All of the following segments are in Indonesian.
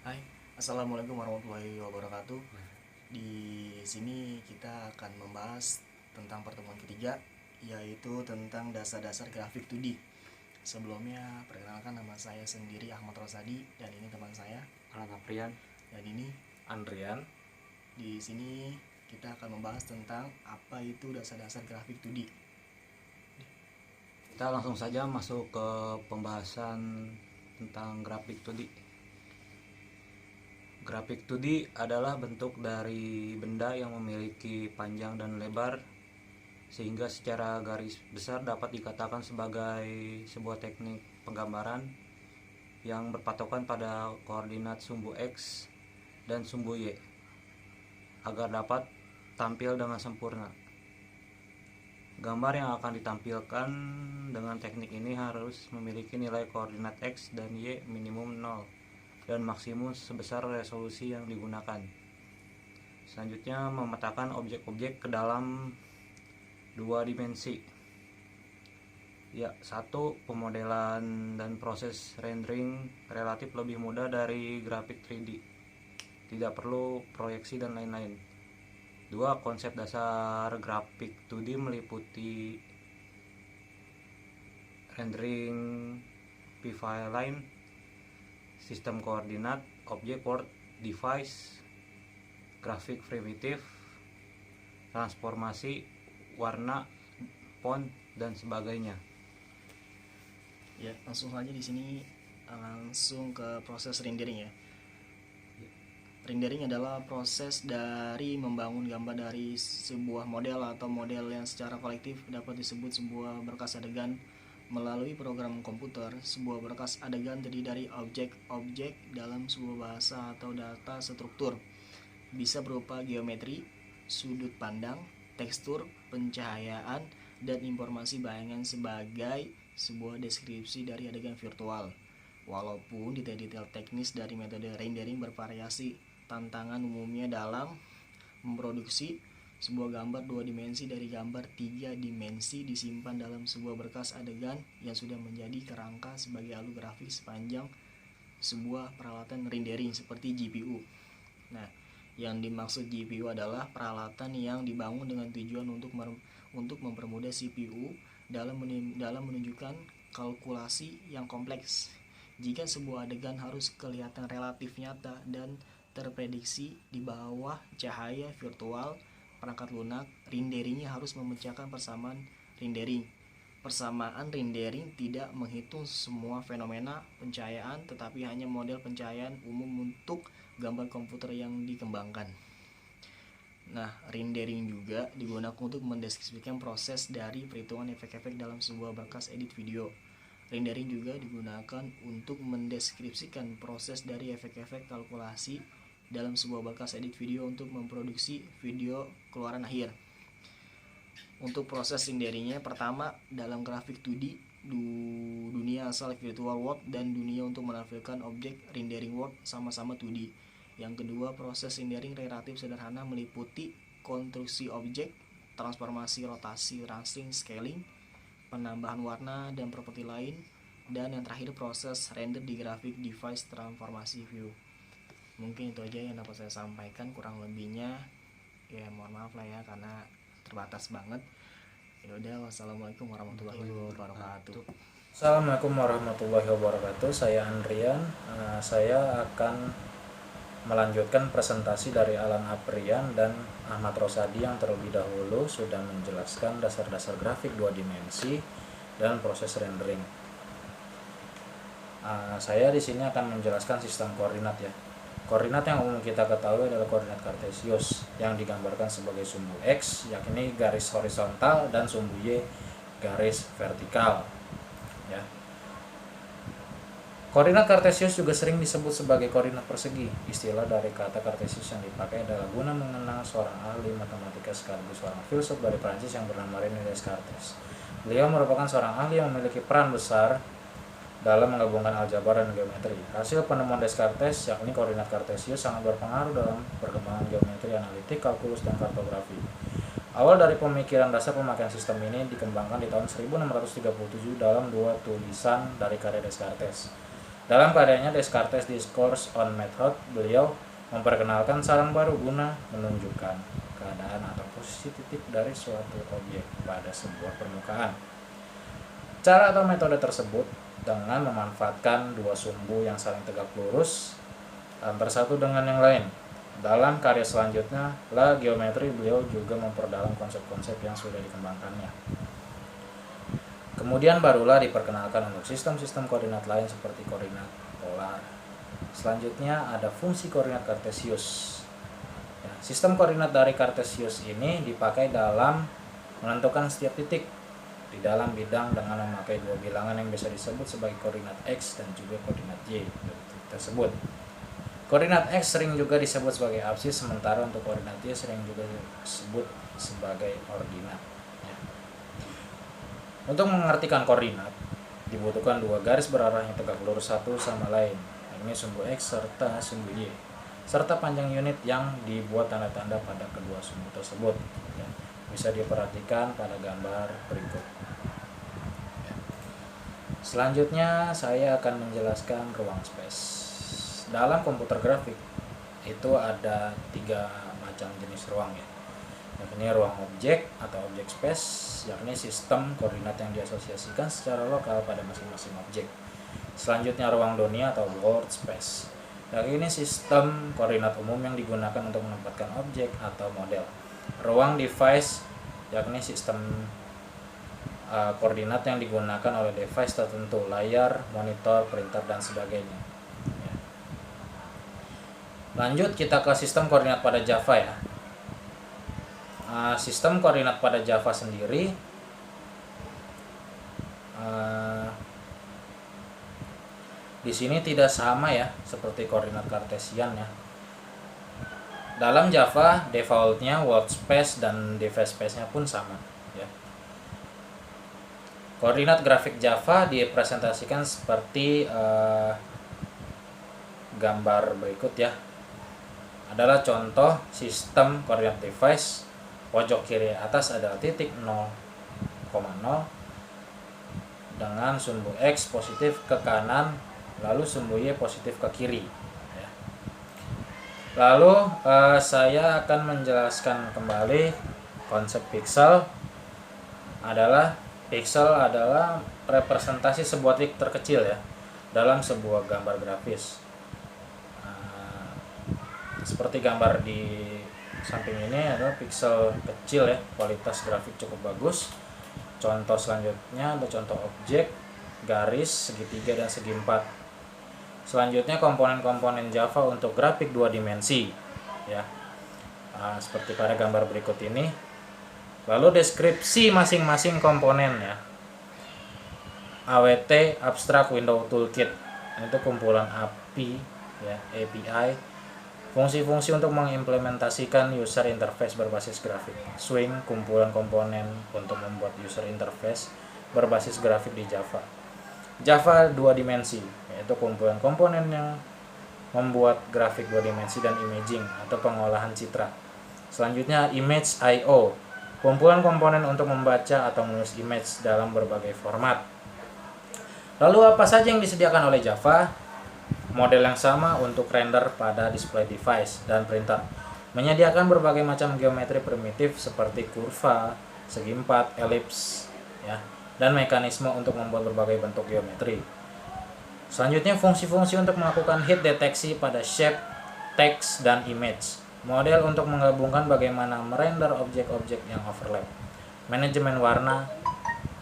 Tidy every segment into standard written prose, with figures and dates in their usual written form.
Hai, assalamualaikum warahmatullahi wabarakatuh. Di sini kita akan membahas tentang pertemuan ketiga, yaitu tentang dasar-dasar grafik 2D. Sebelumnya, perkenalkan nama saya sendiri Ahmad Rosadi dan ini teman saya Alan Aprian, dan ini Andrian. di sini kita akan membahas tentang apa itu dasar-dasar grafik 2D. Kita langsung saja masuk ke pembahasan tentang grafik 2D. Grafik 2D adalah bentuk dari benda yang memiliki panjang dan lebar sehingga secara garis besar dapat dikatakan sebagai sebuah teknik penggambaran yang berpatokan pada koordinat sumbu X dan sumbu Y agar dapat tampil dengan sempurna. Gambar yang akan ditampilkan dengan teknik ini harus memiliki nilai koordinat X dan Y minimum 0 dan maksimum sebesar resolusi yang digunakan. Selanjutnya, memetakan objek-objek ke dalam dua dimensi. Satu, pemodelan dan proses rendering relatif lebih mudah dari grafik 3D. Tidak perlu proyeksi dan lain-lain. Dua, konsep dasar grafik 2D meliputi rendering p-line, sistem koordinat, objek word device, grafik primitif, transformasi, warna, font, dan sebagainya. Ya, langsung saja di sini langsung ke proses rendering ya. Rendering adalah proses dari membangun gambar dari sebuah model atau model yang secara kolektif dapat disebut sebuah berkas adegan melalui program komputer. Sebuah berkas adegan terdiri dari objek-objek dalam sebuah bahasa atau data struktur. Bisa berupa geometri, sudut pandang, tekstur, pencahayaan, dan informasi bayangan sebagai sebuah deskripsi dari adegan virtual. Walaupun detail-detail teknis dari metode rendering bervariasi, tantangan umumnya dalam memproduksi sebuah gambar 2 dimensi dari gambar 3 dimensi disimpan dalam sebuah berkas adegan yang sudah menjadi kerangka sebagai alur grafik sepanjang sebuah peralatan rendering seperti GPU. Nah, yang dimaksud GPU adalah peralatan yang dibangun dengan tujuan untuk mempermudah CPU dalam menunjukkan kalkulasi yang kompleks. Jika sebuah adegan harus kelihatan relatif nyata dan terprediksi di bawah cahaya virtual perangkat lunak, renderingnya harus memecahkan persamaan rendering. Persamaan rendering tidak menghitung semua fenomena pencahayaan, tetapi hanya model pencahayaan umum untuk gambar komputer yang dikembangkan. Nah, rendering juga digunakan untuk mendeskripsikan proses dari perhitungan efek-efek dalam sebuah berkas edit video. Rendering juga digunakan untuk mendeskripsikan proses dari efek-efek kalkulasi dalam sebuah berkas edit video untuk memproduksi video keluaran akhir. Untuk proses renderingnya, pertama dalam grafik 2D, dunia asal virtual world dan dunia untuk menampilkan objek rendering world sama-sama 2D. Yang kedua, proses rendering relatif sederhana meliputi konstruksi objek, transformasi, rotasi, raster, scaling, penambahan warna dan properti lain, dan yang terakhir proses render di grafik device transformasi view. Mungkin itu aja yang dapat saya sampaikan, kurang lebihnya ya mohon maaf lah ya karena terbatas banget. Ya udah, wassalamualaikum warahmatullahi wabarakatuh. Assalamualaikum warahmatullahi wabarakatuh. Saya Andrian. Saya akan melanjutkan presentasi dari Alan Aprian dan Ahmad Rosadi yang terlebih dahulu sudah menjelaskan dasar-dasar grafik 2 dimensi dan proses rendering. Saya di sini akan menjelaskan sistem koordinat ya. Koordinat yang umum kita ketahui adalah koordinat kartesius yang digambarkan sebagai sumbu X, yakni garis horizontal, dan sumbu Y, garis vertikal. Ya. Koordinat kartesius juga sering disebut sebagai koordinat persegi. Istilah dari kata kartesius yang dipakai adalah guna mengenang seorang ahli matematika sekaligus seorang filsuf dari Prancis yang bernama René Descartes. Beliau merupakan seorang ahli yang memiliki peran besar dalam menggabungkan aljabar dan geometri. Hasil penemuan Descartes, yakni koordinat kartesius, sangat berpengaruh dalam perkembangan geometri analitik, kalkulus, dan kartografi. Awal dari pemikiran dasar pemakaian sistem ini dikembangkan di tahun 1637 dalam 2 tulisan dari karya Descartes. Dalam karyanya Descartes Discourse on Method, beliau memperkenalkan saran baru guna menunjukkan keadaan atau posisi titik dari suatu objek pada sebuah permukaan. Cara atau metode tersebut dengan memanfaatkan dua sumbu yang saling tegak lurus antara satu dengan yang lain. Dalam karya selanjutnya, La Geometrie, beliau juga memperdalam konsep-konsep yang sudah dikembangkannya. Kemudian barulah diperkenalkan untuk sistem-sistem koordinat lain seperti koordinat polar. Selanjutnya ada fungsi koordinat Cartesius. Ya, sistem koordinat dari Cartesius ini dipakai dalam menentukan setiap titik di dalam bidang dengan memakai dua bilangan yang bisa disebut sebagai koordinat X dan juga koordinat Y tersebut. Koordinat X sering juga disebut sebagai absis, sementara untuk koordinat Y sering juga disebut sebagai ordinat. Ya. Untuk mengartikan koordinat, dibutuhkan dua garis berarah yang tegak lurus satu sama lain. Ini sumbu X serta sumbu Y, serta panjang unit yang dibuat tanda-tanda pada kedua sumbu tersebut. Ya. Bisa diperhatikan pada gambar berikut. Ya. Selanjutnya saya akan menjelaskan ruang space. Dalam komputer grafik itu ada 3 macam jenis ruang ya. Yakni ruang objek atau objek space, yakni sistem koordinat yang diasosiasikan secara lokal pada masing-masing objek. Selanjutnya ruang dunia atau world space. Ini sistem koordinat umum yang digunakan untuk menempatkan objek atau model. Ruang device, yakni sistem koordinat yang digunakan oleh device tertentu, layar, monitor, printer, dan sebagainya. Lanjut kita ke sistem koordinat pada Java ya. Sistem koordinat pada Java sendiri di sini tidak sama ya seperti koordinat Cartesian ya. Dalam Java defaultnya world space dan device space-nya pun sama ya. Koordinat grafik Java dipresentasikan seperti gambar berikut ya. Adalah contoh sistem koordinat device. Pojok kiri atas adalah titik 0,0 dengan sumbu X positif ke kanan, lalu sumbu Y positif ke kiri ya. Lalu saya akan menjelaskan kembali konsep pixel. Pixel adalah representasi sebuah titik terkecil ya dalam sebuah gambar grafis. Seperti gambar di samping ini adalah pixel kecil ya, kualitas grafik cukup bagus. Contoh selanjutnya ada contoh objek, garis, segitiga, dan segi empat. Selanjutnya komponen-komponen Java untuk grafik 2 dimensi ya. Seperti pada gambar berikut ini. Lalu deskripsi masing-masing komponen ya. AWT Abstract Window Toolkit, itu kumpulan API ya, API. Fungsi-fungsi untuk mengimplementasikan user interface berbasis grafik. Swing, kumpulan komponen untuk membuat user interface berbasis grafik di Java. Java 2 dimensi, yaitu kumpulan komponen yang membuat grafik 2 dimensi dan imaging atau pengolahan citra. Selanjutnya image I/O, kumpulan komponen untuk membaca atau menulis image dalam berbagai format. Lalu apa saja yang disediakan oleh Java? Model yang sama untuk render pada display device dan printer. Menyediakan berbagai macam geometri primitif seperti kurva, segi empat, elips, ya, dan mekanisme untuk membuat berbagai bentuk geometri. Selanjutnya fungsi-fungsi untuk melakukan hit deteksi pada shape, text, dan image. Model untuk menggabungkan bagaimana merender objek-objek yang overlap. Manajemen warna,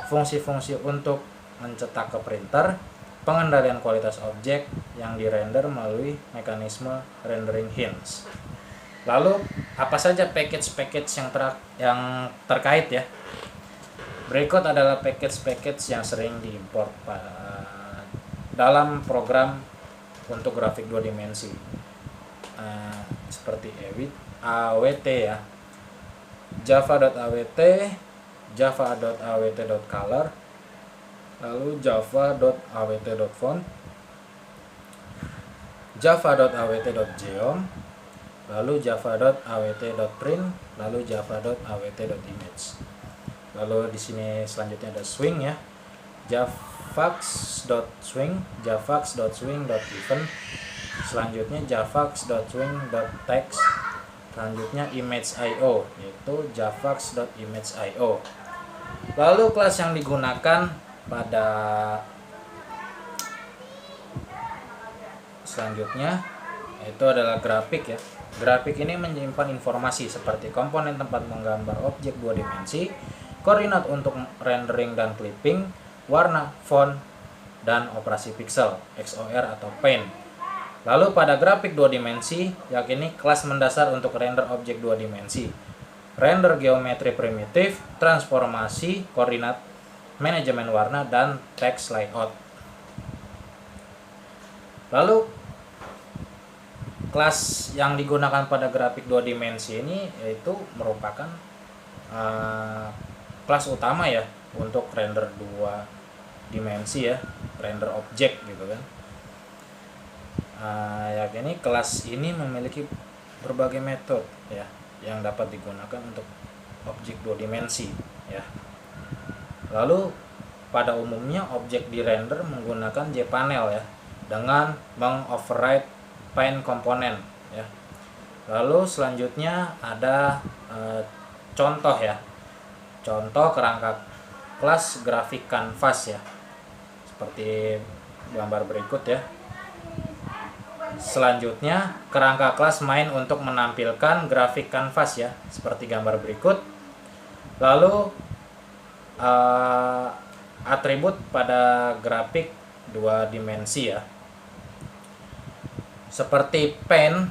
fungsi-fungsi untuk mencetak ke printer, pengendalian kualitas objek yang dirender melalui mekanisme rendering hints. Lalu apa saja package-package yang terkait ya? Berikut adalah package-package yang sering diimport dalam program untuk grafik 2 dimensi. Seperti AWT ya. Java.awt, java.awt.color, lalu java.awt.font, java.awt.geom, lalu java.awt.print, lalu java.awt.image. Lalu di sini selanjutnya ada swing ya. javax.swing, javax.swing.event, selanjutnya javax.swing.text, selanjutnya image.io yaitu javax.image.io. Lalu kelas yang digunakan pada selanjutnya itu adalah grafik ya. Grafik ini menyimpan informasi seperti komponen tempat menggambar objek 2 dimensi, koordinat untuk rendering dan clipping, warna, font, dan operasi pixel, XOR atau paint. Lalu pada grafik 2 dimensi, yakini kelas mendasar untuk render objek 2 dimensi, render geometri primitif, transformasi, koordinat, manajemen warna, dan text layout. Lalu kelas yang digunakan pada grafik 2 dimensi ini yaitu merupakan kelas utama ya untuk render 2 dimensi ya, render objek gitu kan. Yakni kelas ini memiliki berbagai metode ya yang dapat digunakan untuk objek 2 dimensi ya. Lalu pada umumnya objek di render menggunakan jpanel ya dengan mengoverride paint komponen ya. Lalu selanjutnya ada contoh ya, contoh kerangka kelas grafik canvas ya, seperti gambar berikut ya. Selanjutnya kerangka kelas main untuk menampilkan grafik canvas ya, seperti gambar berikut. Lalu atribut pada grafik 2 dimensi ya, seperti pen,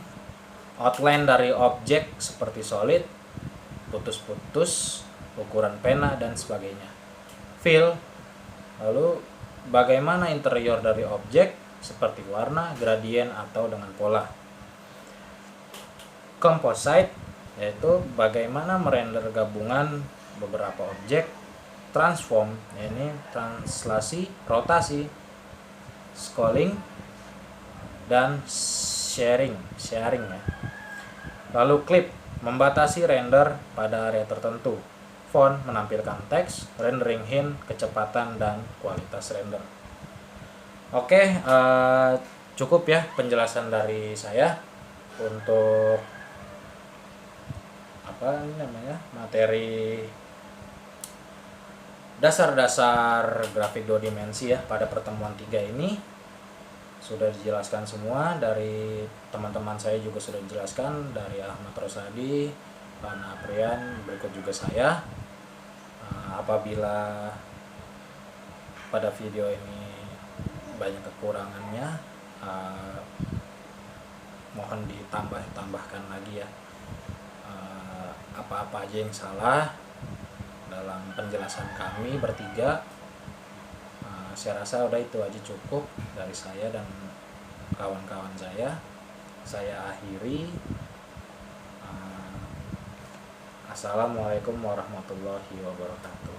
outline dari objek seperti solid, putus-putus, ukuran pena, dan sebagainya. Fill, lalu bagaimana interior dari objek seperti warna, gradien, atau dengan pola. Composite, yaitu bagaimana merender gabungan beberapa objek. Transform, ini translasi, rotasi, scrolling, dan sharing ya. Lalu clip, membatasi render pada area tertentu. Font, menampilkan teks, rendering hint, kecepatan, dan kualitas render. Oke, cukup ya penjelasan dari saya untuk materi dasar-dasar grafik 2 dimensi ya pada pertemuan 3 ini. Sudah dijelaskan semua, dari teman-teman saya juga sudah dijelaskan, dari Ahmad Rosadi, Lana Aprian, berikut juga saya. Apabila pada video ini banyak kekurangannya, mohon ditambahkan lagi ya, apa-apa aja yang salah dalam penjelasan kami bertiga. Saya rasa udah itu aja cukup dari saya dan kawan-kawan saya. Saya akhiri. Assalamualaikum warahmatullahi wabarakatuh.